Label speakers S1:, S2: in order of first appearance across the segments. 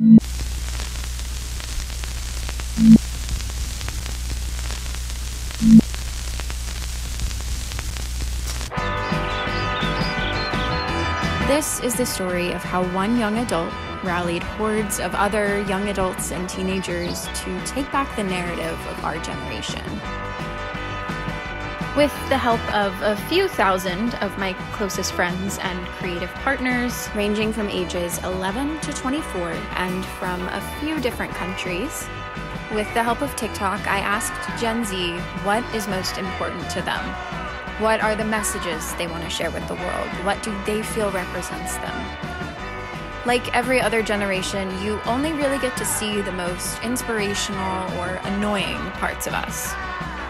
S1: This is the story of how one young adult rallied hordes of other young adults and teenagers to take back the narrative of our generation. With the help of a few thousand of my closest friends and creative partners, ranging from ages 11 to 24 and from a few different countries, with the help of TikTok, I asked Gen Z what is most important to them. What are the messages they want to share with the world? What do they feel represents them? Like every other generation, you only really get to see the most inspirational or annoying parts of us.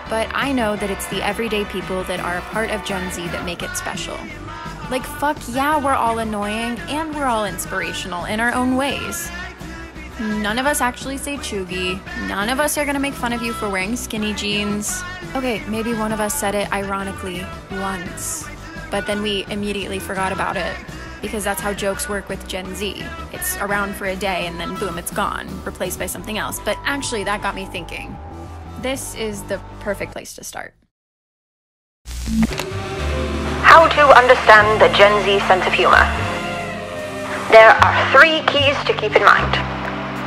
S1: But I know that it's the everyday people that are a part of Gen Z that make it special. Like, fuck yeah, we're all annoying and we're all inspirational in our own ways. None of us actually say chuggy. None of us are gonna make fun of you for wearing skinny jeans. Okay, maybe one of us said it ironically once, but then we immediately forgot about it because that's how jokes work with Gen Z. It's around for a day and then boom, it's gone, replaced by something else. But actually, that got me thinking. This is the perfect place to start.
S2: How to understand the Gen Z sense of humor. There are 3 keys to keep in mind.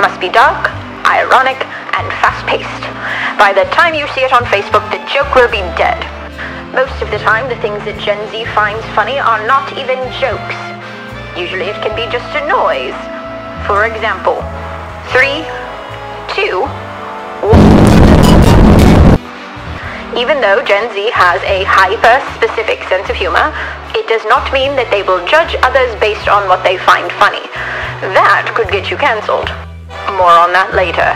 S2: Must be dark, ironic, and fast-paced. By the time you see it on Facebook, the joke will be dead. Most of the time, the things that Gen Z finds funny are not even jokes. Usually it can be just a noise. For example, 3, 2, 1. Even though Gen Z has a hyper-specific sense of humor, it does not mean that they will judge others based on what they find funny. That could get you cancelled. More on that later.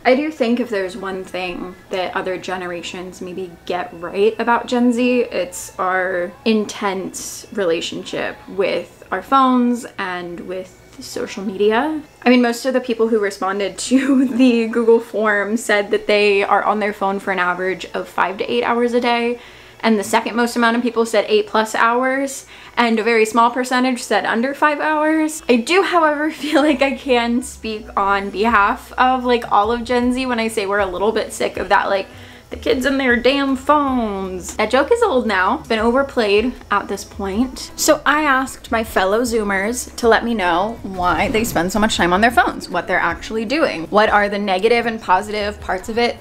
S1: I do think if there's one thing that other generations maybe get right about Gen Z, it's our intense relationship with our phones and with social media. I mean, most of the people who responded to the Google form said that they are on their phone for an average of 5 to 8 hours a day. And the second most amount of people said 8+ hours, and a very small percentage said under 5 hours. I do, however, feel like I can speak on behalf of like all of Gen Z when I say we're a little bit sick of that, like, the kids and their damn phones. That joke is old now, been overplayed at this point. So I asked my fellow Zoomers to let me know why they spend so much time on their phones, what they're actually doing, what are the negative and positive parts of it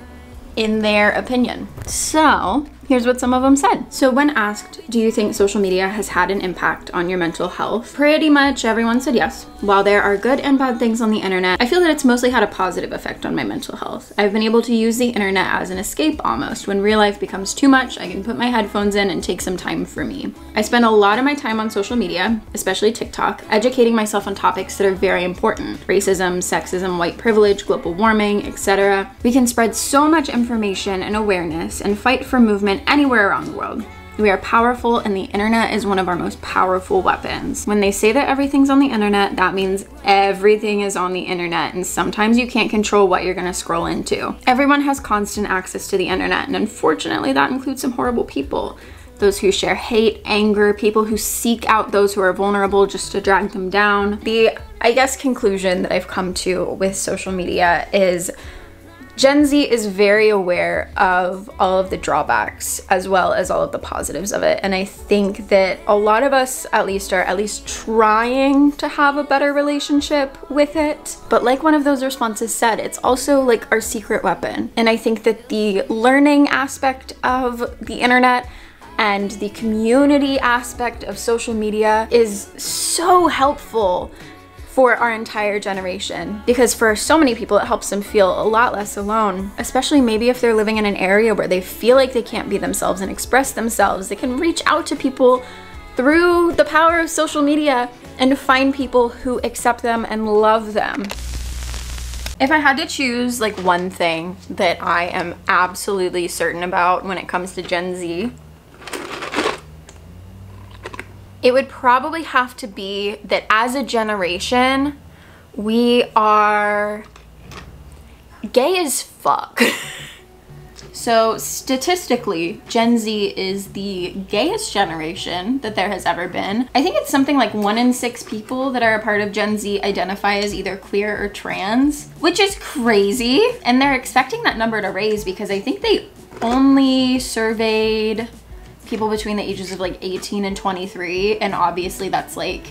S1: in their opinion. So here's what some of them said. So when asked, do you think social media has had an impact on your mental health? Pretty much everyone said yes. While there are good and bad things on the internet, I feel that it's mostly had a positive effect on my mental health. I've been able to use the internet as an escape almost. When real life becomes too much, I can put my headphones in and take some time for me. I spend a lot of my time on social media, especially TikTok, educating myself on topics that are very important. Racism, sexism, white privilege, global warming, etc. We can spread so much information and awareness and fight for movement anywhere around the world. We are powerful, and the internet is one of our most powerful weapons. When they say that everything's on the internet, that means everything is on the internet, and sometimes you can't control what you're gonna scroll into. Everyone has constant access to the internet, and unfortunately that includes some horrible people. Those who share hate, anger, people who seek out those who are vulnerable just to drag them down. The, I guess, conclusion that I've come to with social media is Gen Z is very aware of all of the drawbacks as well as all of the positives of it. And I think that a lot of us at least are trying to have a better relationship with it. But like one of those responses said, it's also like our secret weapon. And I think that the learning aspect of the internet and the community aspect of social media is so helpful for our entire generation, because for so many people it helps them feel a lot less alone, especially maybe if they're living in an area where they feel like they can't be themselves and express themselves. They can reach out to people through the power of social media and find people who accept them and love them. If I had to choose like one thing that I am absolutely certain about when it comes to Gen Z, it would probably have to be that as a generation, we are gay as fuck. So statistically, Gen Z is the gayest generation that there has ever been. I think it's something like 1 in 6 people that are a part of Gen Z identify as either queer or trans, which is crazy. And they're expecting that number to raise because I think they only surveyed people between the ages of like 18 and 23, and obviously that's like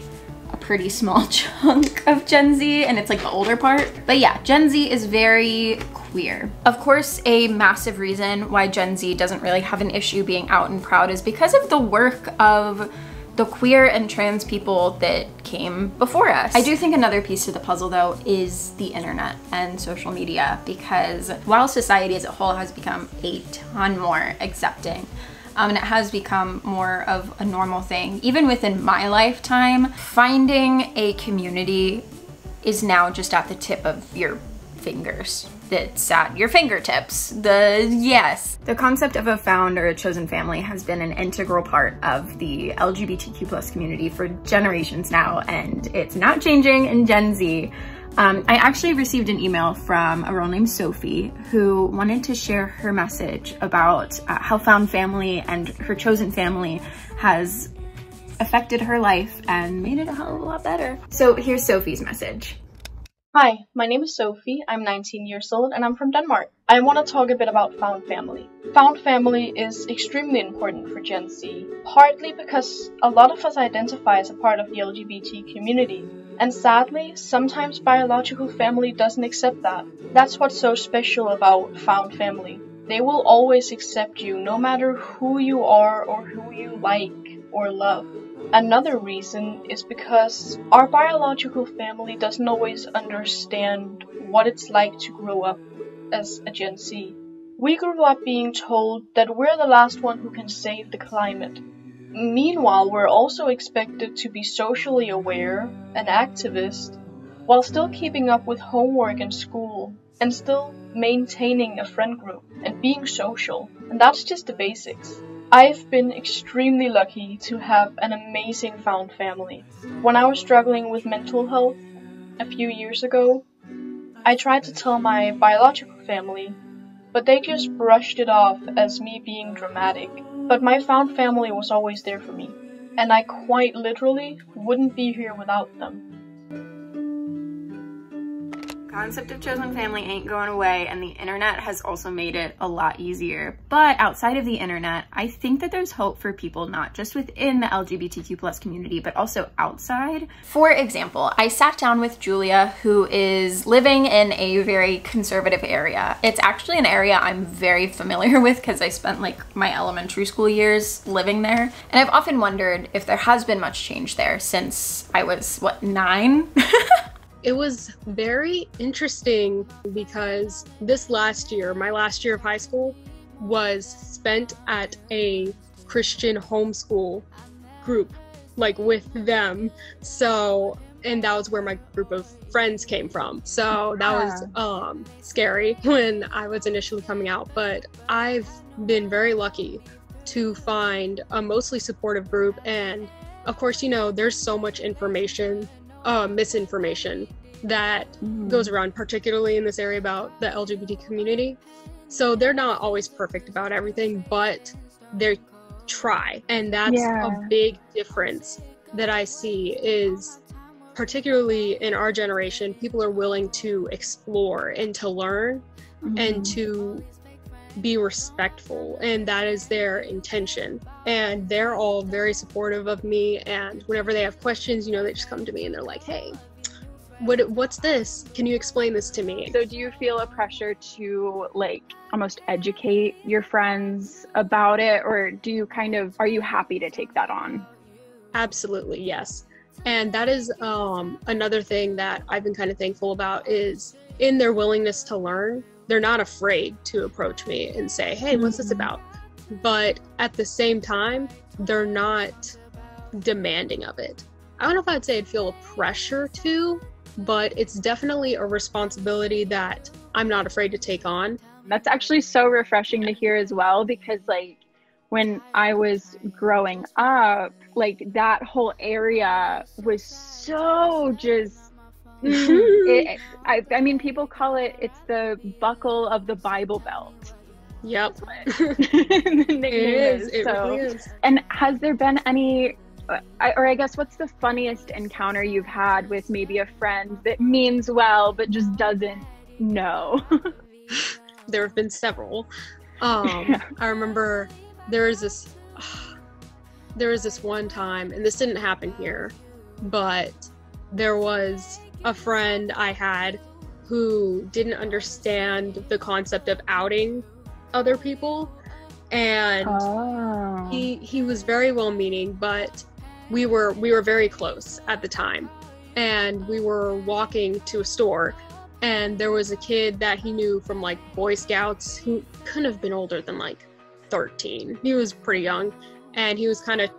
S1: a pretty small chunk of Gen Z, and it's like the older part. But yeah, Gen Z is very queer. Of course, a massive reason why Gen Z doesn't really have an issue being out and proud is because of the work of the queer and trans people that came before us. I do think another piece to the puzzle though is the internet and social media, because while society as a whole has become a ton more accepting, and it has become more of a normal thing, even within my lifetime, finding a community is now just at the tip of your fingers. It's at your fingertips. The concept of a found or a chosen family has been an integral part of the LGBTQ+ community for generations now, and it's not changing in Gen Z. I actually received an email from a girl named Sophie who wanted to share her message about how found family and her chosen family has affected her life and made it a hell of a lot better. So here's Sophie's message.
S3: Hi, my name is Sophie, I'm 19 years old, and I'm from Denmark. I want to talk a bit about found family. Found family is extremely important for Gen Z, partly because a lot of us identify as a part of the LGBT community, and sadly, sometimes biological family doesn't accept that. That's what's so special about found family. They will always accept you no matter who you are or who you like or love. Another reason is because our biological family doesn't always understand what it's like to grow up as a Gen Z. We grew up being told that we're the last one who can save the climate. Meanwhile, we're also expected to be socially aware and activist, while still keeping up with homework and school, and still maintaining a friend group and being social. And that's just the basics. I've been extremely lucky to have an amazing found family. When I was struggling with mental health a few years ago, I tried to tell my biological family, but they just brushed it off as me being dramatic. But my found family was always there for me, and I quite literally wouldn't be here without them.
S1: Concept of chosen family ain't going away, and the internet has also made it a lot easier. But outside of the internet, I think that there's hope for people not just within the LGBTQ+ community, but also outside. For example, I sat down with Julia, who is living in a very conservative area. It's actually an area I'm very familiar with because I spent like my elementary school years living there. And I've often wondered if there has been much change there since I was, what, 9?
S4: It was very interesting because this last year, my last year of high school, was spent at a Christian homeschool group, like with them. So, and that was where my group of friends came from. So that was scary when I was initially coming out, but I've been very lucky to find a mostly supportive group. And of course, you know, there's so much information, misinformation that goes around, particularly in this area about the LGBT community. So they're not always perfect about everything, but they try. And that's a big difference that I see is, particularly in our generation, people are willing to explore and to learn and to be respectful, and that is their intention. And they're all very supportive of me, and whenever they have questions, you know, they just come to me and they're like, hey, what's this? Can you explain this to me?
S5: So do you feel a pressure to like almost educate your friends about it, or do you are you happy to take that on?
S4: Absolutely, yes. And that is another thing that I've been kind of thankful about is in their willingness to learn. They're not afraid to approach me and say, hey, what's this about? But at the same time, they're not demanding of it. I don't know if I'd say I'd feel a pressure to, but it's definitely a responsibility that I'm not afraid to take on.
S5: That's actually so refreshing to hear as well, because like when I was growing up, like that whole area was so just I mean, people call it's the buckle of the Bible Belt.
S4: Yep.
S5: The nickname is.
S4: It
S5: So,
S4: really is.
S5: and has there been any, or I guess, what's the funniest encounter you've had with maybe a friend that means well but just doesn't know?
S4: There have been several. I remember there was this one time, and this didn't happen here, but there was a friend I had who didn't understand the concept of outing other people, and he was very well meaning, but we were very close at the time, and we were walking to a store, and there was a kid that he knew from like Boy Scouts who couldn't have been older than like 13. He was pretty young, and he was kind of,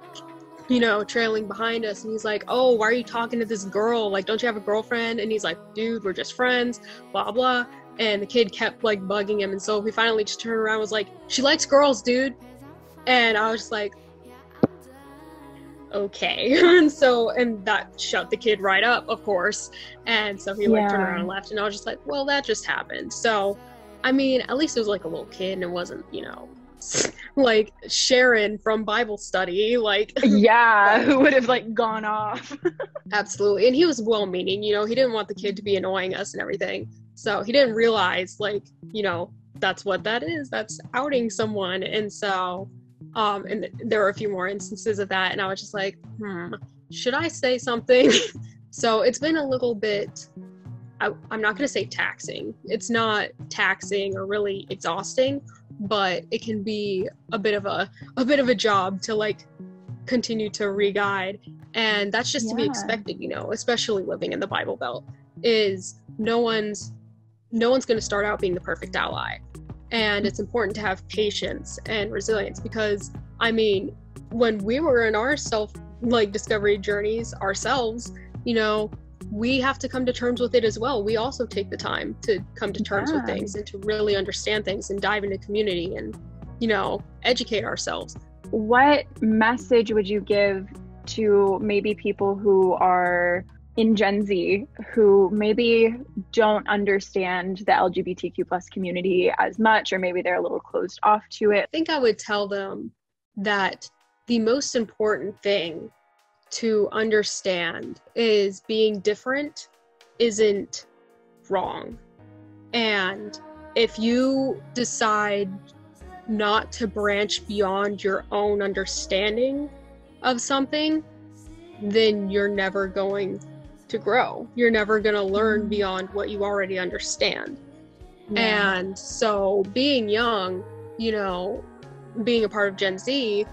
S4: trailing behind us, and he's like, "Oh, why are you talking to this girl? Like, don't you have a girlfriend?" And he's like, "Dude, we're just friends, blah blah." And the kid kept like bugging him, and so he finally just turned around and was like, "She likes girls, dude." And I was just like, okay. and that shut the kid right up, of course. And so he like turned around and left, and I was just like, well, that just happened. So I mean, at least it was like a little kid, and it wasn't, like Sharon from Bible study, like
S5: who would have like gone off.
S4: Absolutely. And he was well meaning, he didn't want the kid to be annoying us and everything. So he didn't realize, like, that's what that is. That's outing someone. And so and there were a few more instances of that, and I was just like, should I say something? So it's been a little bit, I'm not going to say taxing. It's not taxing or really exhausting, but it can be a bit of a job to like continue to re-guide. And that's just to be expected, especially living in the Bible Belt, is no one's going to start out being the perfect ally. And it's important to have patience and resilience, because I mean, when we were in our discovery journeys ourselves, we have to come to terms with it as well. We also take the time to come to terms with things and to really understand things and dive into community and, educate ourselves.
S5: What message would you give to maybe people who are in Gen Z who maybe don't understand the LGBTQ plus community as much, or maybe they're a little closed off to it?
S4: I think I would tell them that the most important thing to understand is being different isn't wrong. And if you decide not to branch beyond your own understanding of something, then you're never going to grow. You're never going to learn beyond what you already understand. And so being young, being a part of Gen Z,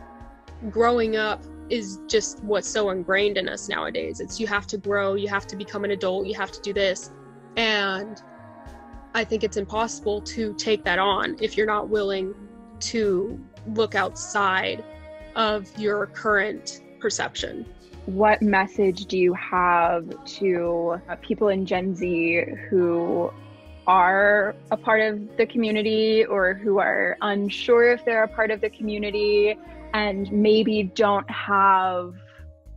S4: growing up is just what's so ingrained in us nowadays. It's, you have to grow, you have to become an adult, you have to do this. And I think it's impossible to take that on if you're not willing to look outside of your current perception.
S5: What message do you have to people in Gen Z who are a part of the community, or who are unsure if they're a part of the community and maybe don't have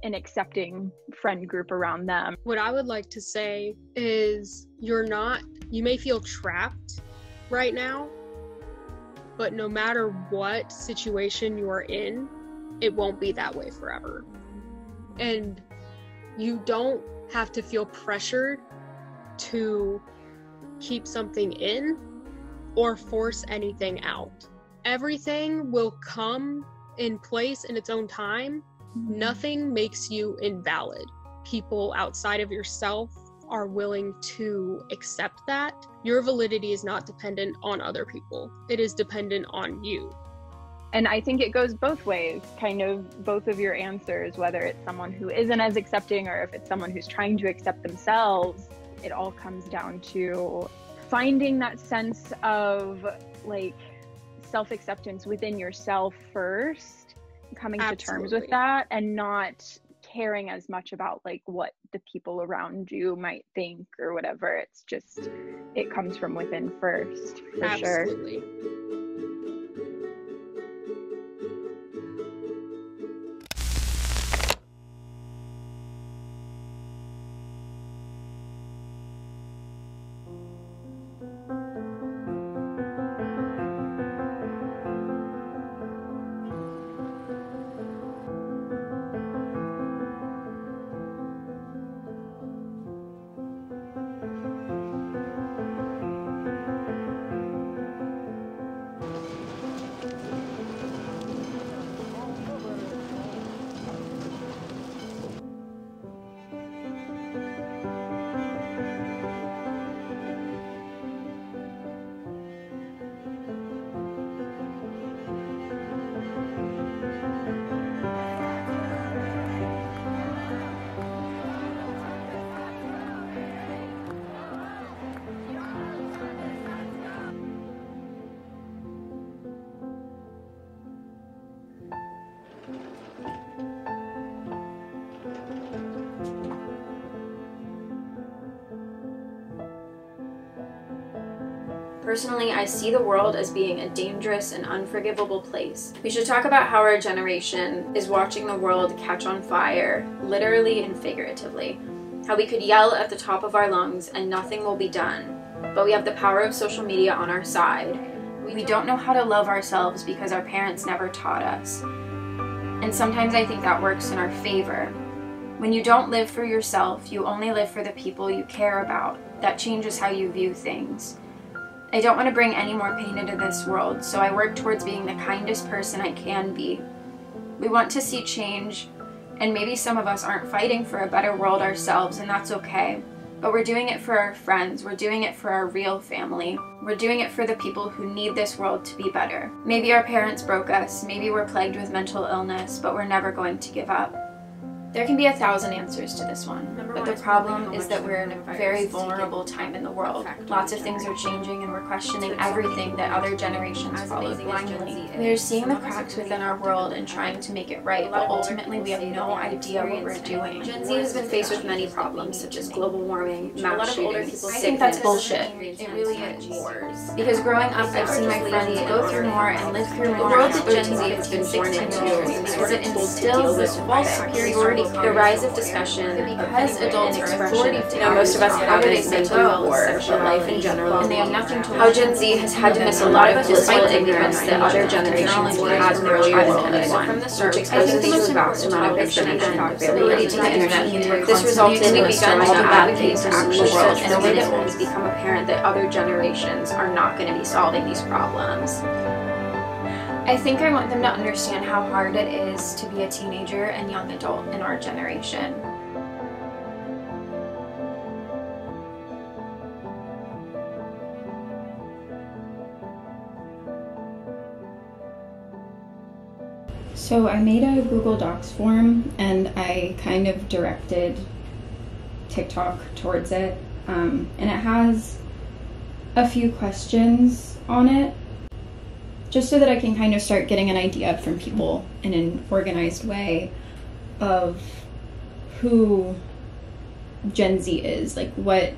S5: an accepting friend group around them?
S4: What I would like to say is, you may feel trapped right now, but no matter what situation you are in, it won't be that way forever. And you don't have to feel pressured to keep something in or force anything out. Everything will come in place in its own time. Nothing makes you invalid. People outside of yourself are willing to accept that. Your validity is not dependent on other people. It is dependent on you.
S5: And I think it goes both ways, kind of both of your answers, whether it's someone who isn't as accepting or if it's someone who's trying to accept themselves. It all comes down to finding that sense of like self-acceptance within yourself first, coming to terms with that, and not caring as much about like what the people around you might think or whatever. It's just, it comes from within first, for
S4: Absolutely.
S5: sure.
S1: Personally, I see the world as being a dangerous and unforgivable place. We should talk about how our generation is watching the world catch on fire, literally and figuratively. How we could yell at the top of our lungs and nothing will be done, but we have the power of social media on our side. We don't know how to love ourselves because our parents never taught us. And sometimes I think that works in our favor. When you don't live for yourself, you only live for the people you care about. That changes how you view things. I don't want to bring any more pain into this world, so I work towards being the kindest person I can be. We want to see change, and maybe some of us aren't fighting for a better world ourselves, and that's okay. But we're doing it for our friends, we're doing it for our real family. We're doing it for the people who need this world to be better. Maybe our parents broke us, maybe we're plagued with mental illness, but we're never going to give up. There can be 1,000 answers to this one, but the problem is that we're in a very vulnerable time in the world. Lots of things are changing and we're questioning everything that other generations followed blindly. We're seeing the cracks within our world and trying to make it right, but ultimately we have no idea what we're doing. Gen Z has been faced with many problems, such as global warming, mass shootings. I think that's bullshit. It really is. Because growing up, I've seen my friends go through more and live through more. The world that Gen Z has been born into because it instills this false superiority. The rise of discussion because adults are authoritative. You know, most of us haven't been through a war or life in general, and they have nothing to. How Gen Z has had to miss a lot of blissful ignorance that other generations had in their childhood, from the start, exposes you to a vast amount of information, ability to the internet. This resulted in us doing all the bad things to actual world in a way that will become apparent that other generations are not going to be solving these problems. I think I want them to understand how hard it is to be a teenager and young adult in our generation. So I made a Google Docs form and I kind of directed TikTok towards it. And it has a few questions on it, just so that I can kind of start getting an idea from people in an organized way of who Gen Z is, like what,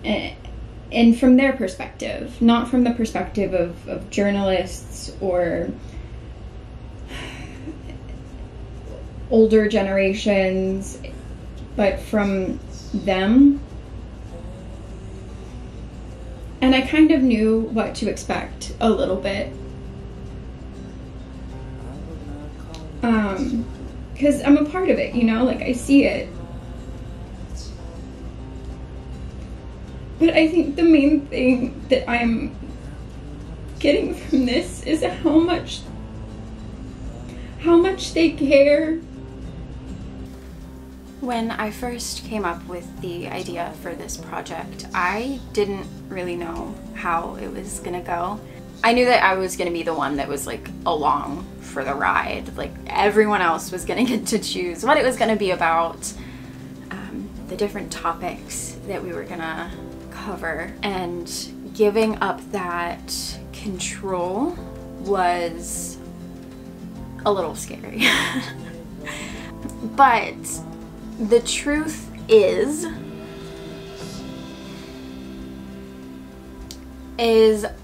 S1: and from their perspective, not from the perspective of journalists or older generations, but from them. And I kind of knew what to expect a little bit. Because I'm a part of it, you know, like I see it. But I think the main thing that I'm getting from this is how much they care. When I first came up with the idea for this project, I didn't really know how it was gonna go. I knew that I was gonna be the one that was like along for the ride. Like everyone else was gonna get to choose what it was gonna be about, the different topics that we were gonna cover, and giving up that control was a little scary. But the truth is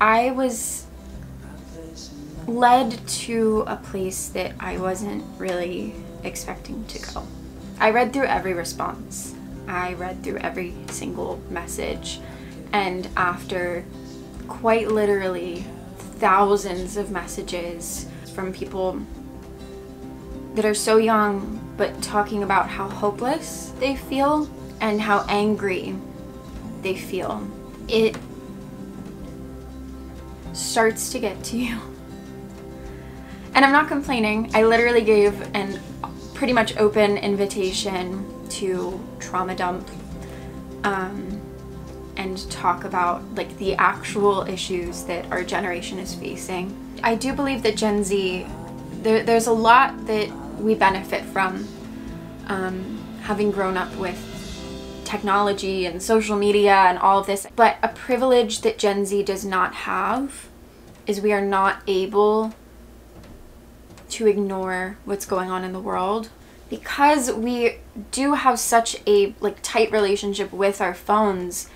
S1: I was led to a place that I wasn't really expecting to go. I read through every response. I read through every single message, and after quite literally thousands of messages from people that are so young but talking about how hopeless they feel and how angry they feel, it starts to get to you. And I'm not complaining. I literally gave an pretty much open invitation to trauma dump and talk about like the actual issues that our generation is facing. I do believe that Gen Z, there's a lot that we benefit from having grown up with technology and social media and all of this, but a privilege that Gen Z does not have is we are not able to ignore what's going on in the world. Because we do have such a like tight relationship with our phones,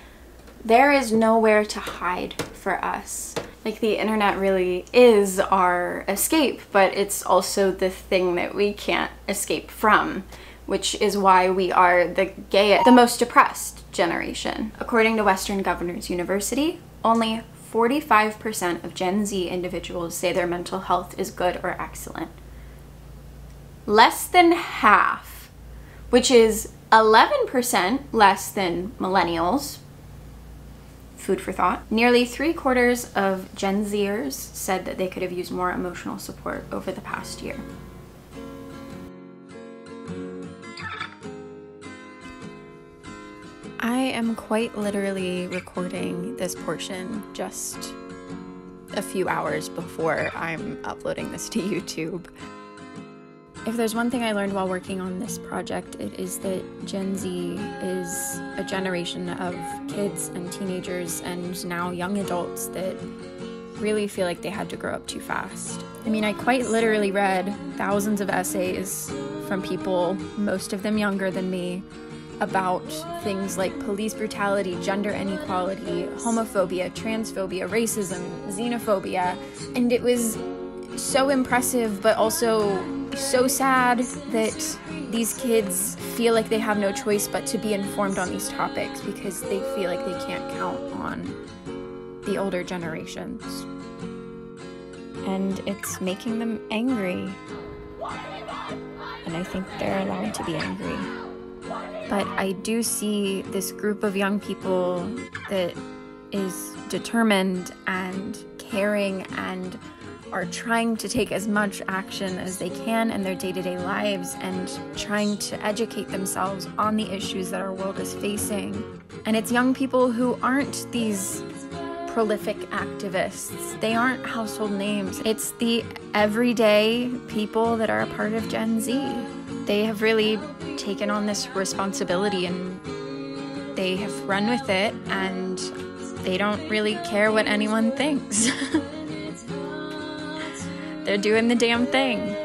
S1: There is nowhere to hide for us. Like, the internet really is our escape, but it's also the thing that we can't escape from, which is why we are the gayest, the most depressed generation. According to Western Governors University, only 45% of Gen Z individuals say their mental health is good or excellent. Less than half, which is 11% less than millennials. Food for thought. Nearly 3/4 of Gen Zers said that they could have used more emotional support over the past year. I am quite literally recording this portion just a few hours before I'm uploading this to YouTube. If there's one thing I learned while working on this project, it is that Gen Z is a generation of kids and teenagers and now young adults that really feel like they had to grow up too fast. I mean, I quite literally read thousands of essays from people, most of them younger than me, about things like police brutality, gender inequality, homophobia, transphobia, racism, xenophobia, and it was so impressive, but also so sad that these kids feel like they have no choice but to be informed on these topics because they feel like they can't count on the older generations. And it's making them angry. And I think they're allowed to be angry. But I do see this group of young people that is determined and caring and are trying to take as much action as they can in their day-to-day lives and trying to educate themselves on the issues that our world is facing. And it's young people who aren't these prolific activists. They aren't household names. It's the everyday people that are a part of Gen Z. They have really taken on this responsibility and they have run with it, and they don't really care what anyone thinks. They're doing the damn thing.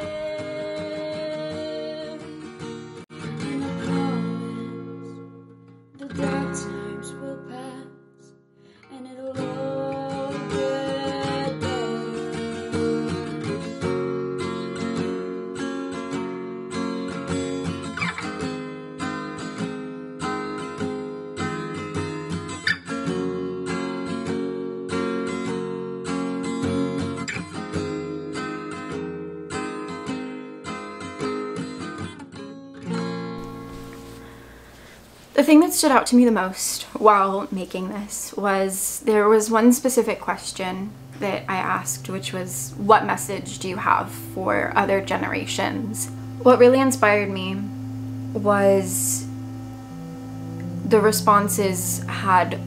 S1: The thing that stood out to me the most while making this was there was one specific question that I asked, which was, what message do you have for other generations? What really inspired me was the responses had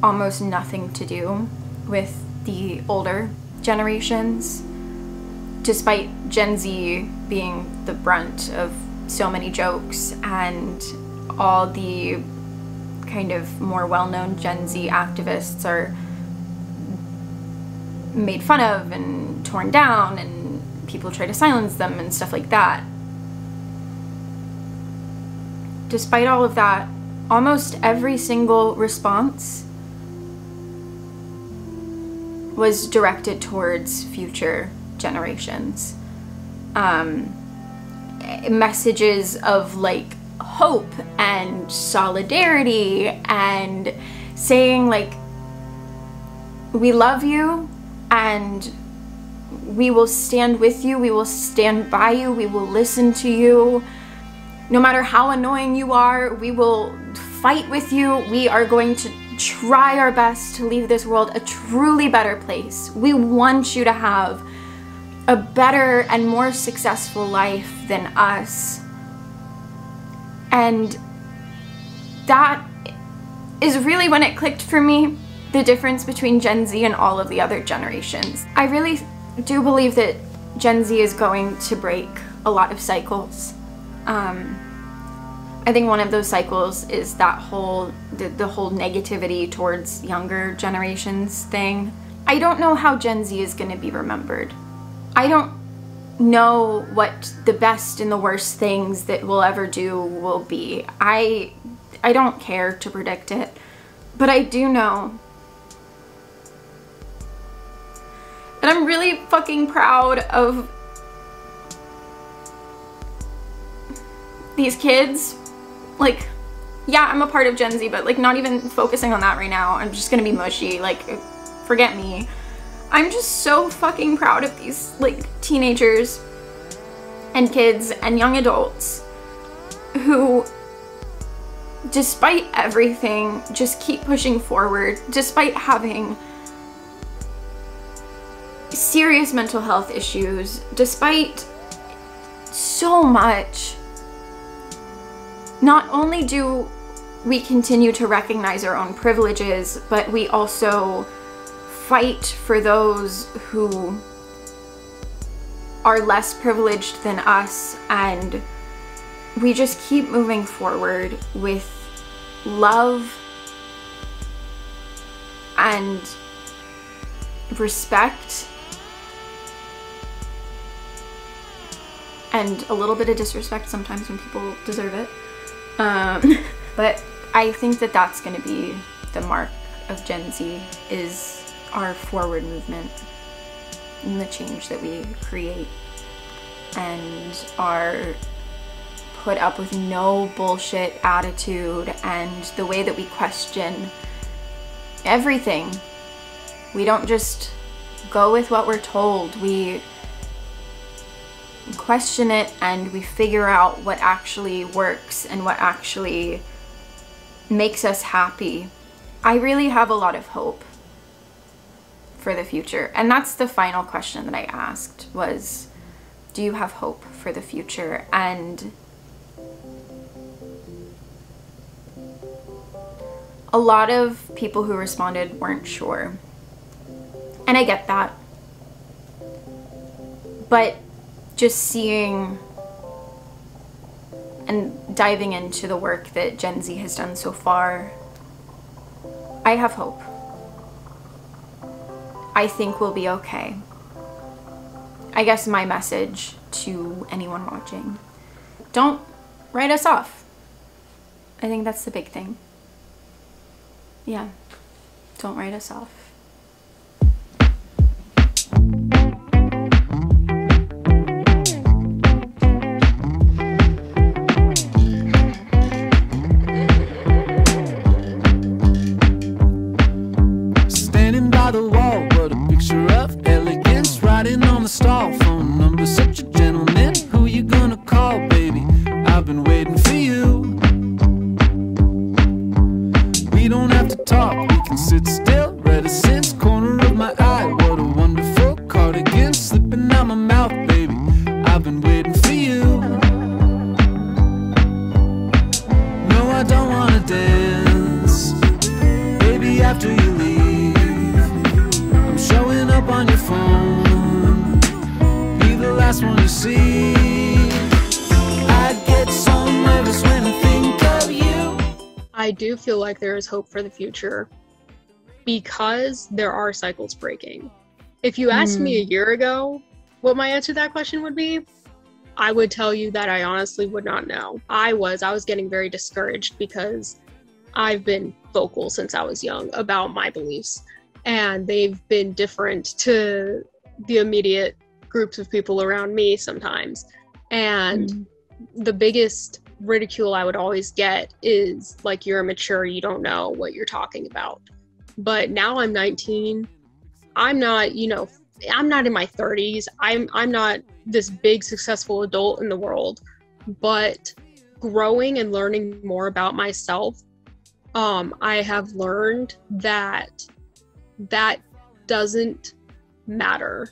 S1: almost nothing to do with the older generations, despite Gen Z being the brunt of so many jokes and all the kind of more well-known Gen Z activists are made fun of and torn down and people try to silence them and stuff like that. Despite all of that, almost every single response was directed towards future generations. Messages of like hope and solidarity and saying like, we love you and we will stand with you, we will stand by you, we will listen to you. No matter how annoying you are, we will fight with you. We are going to try our best to leave this world a truly better place. We want you to have a better and more successful life than us. And that is really when it clicked for me, the difference between Gen Z and all of the other generations. I really do believe that Gen Z is going to break a lot of cycles. I think one of those cycles is that the whole negativity towards younger generations thing. I don't know how Gen Z is going to be remembered. I don't know what the best and the worst things that we'll ever do will be. I don't care to predict it. But I do know that I'm really fucking proud of these kids. Like, yeah, I'm a part of Gen Z, but like not even focusing on that right now. I'm just gonna be mushy, like, forget me. I'm just so fucking proud of these like teenagers and kids and young adults who, despite everything, just keep pushing forward, despite having serious mental health issues, despite so much. Not only do we continue to recognize our own privileges, but we also fight for those who are less privileged than us, and we just keep moving forward with love and respect and a little bit of disrespect sometimes when people deserve it. But I think that that's going to be the mark of Gen Z, is our forward movement and the change that we create, and our put up with no bullshit attitude, and the way that we question everything. We don't just go with what we're told. We question it and we figure out what actually works and what actually makes us happy. I really have a lot of hope for the future. And that's the final question that I asked, was, do you have hope for the future? And a lot of people who responded weren't sure. And I get that. But just seeing and diving into the work that Gen Z has done so far, I have hope. I think we'll be okay. I guess my message to anyone watching, don't write us off. I think that's the big thing. Yeah, don't write us off.
S4: I do feel like there is hope for the future because there are cycles breaking. If you asked me a year ago what my answer to that question would be, I would tell you that I honestly would not know. I was getting very discouraged because I've been vocal since I was young about my beliefs, and they've been different to the immediate groups of people around me sometimes. And the biggest ridicule I would always get is like, you're immature, you don't know what you're talking about. But now I'm 19. I'm not, I'm not in my 30s. I'm not this big successful adult in the world, but growing and learning more about myself, I have learned that that doesn't matter.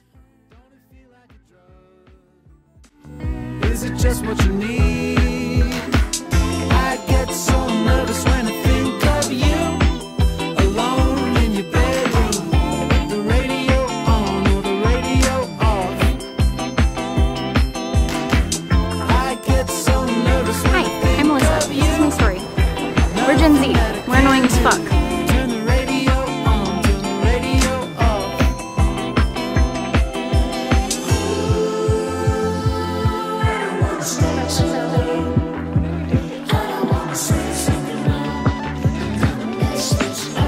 S6: Is it just what you need? I get so nervous when I think of you, alone in your bedroom, the radio on or the radio off. I get so nervous when I think
S1: I'm Melissa.
S6: of you.
S1: This is my story. We're Gen Z. We're annoying as fuck.
S6: Turn the radio on, turn the radio off. I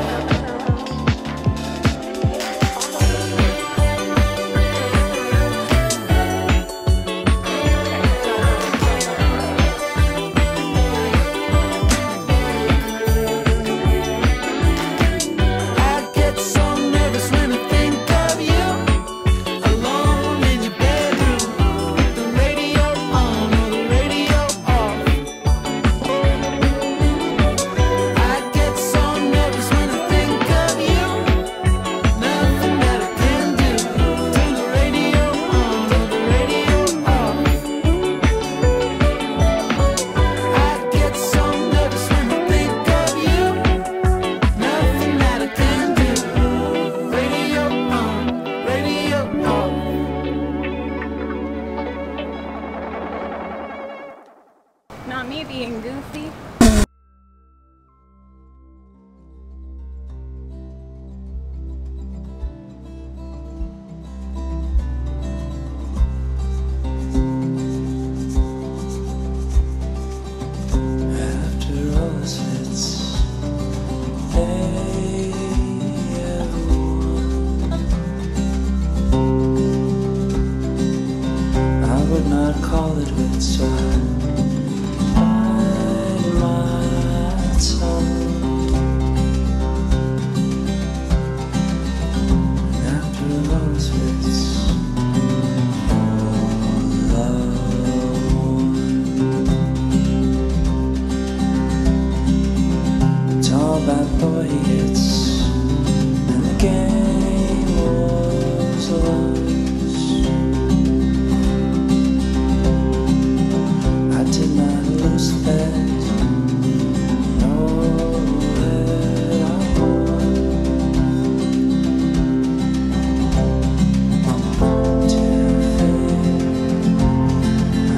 S6: bad boy hits, and the game was lost. I did not lose the bet, nor that I won. Too fair,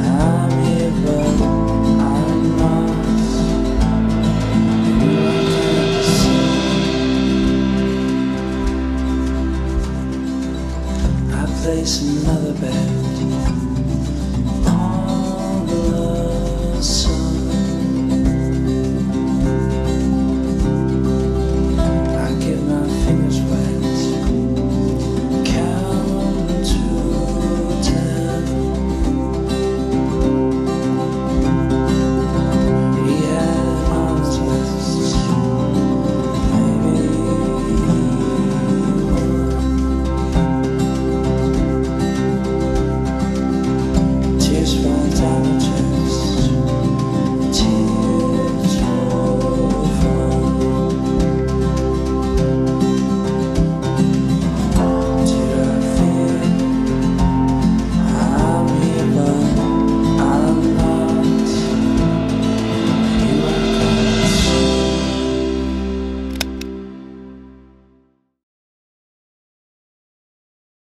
S6: I'm here but I'm not. You can't see. I place another bet.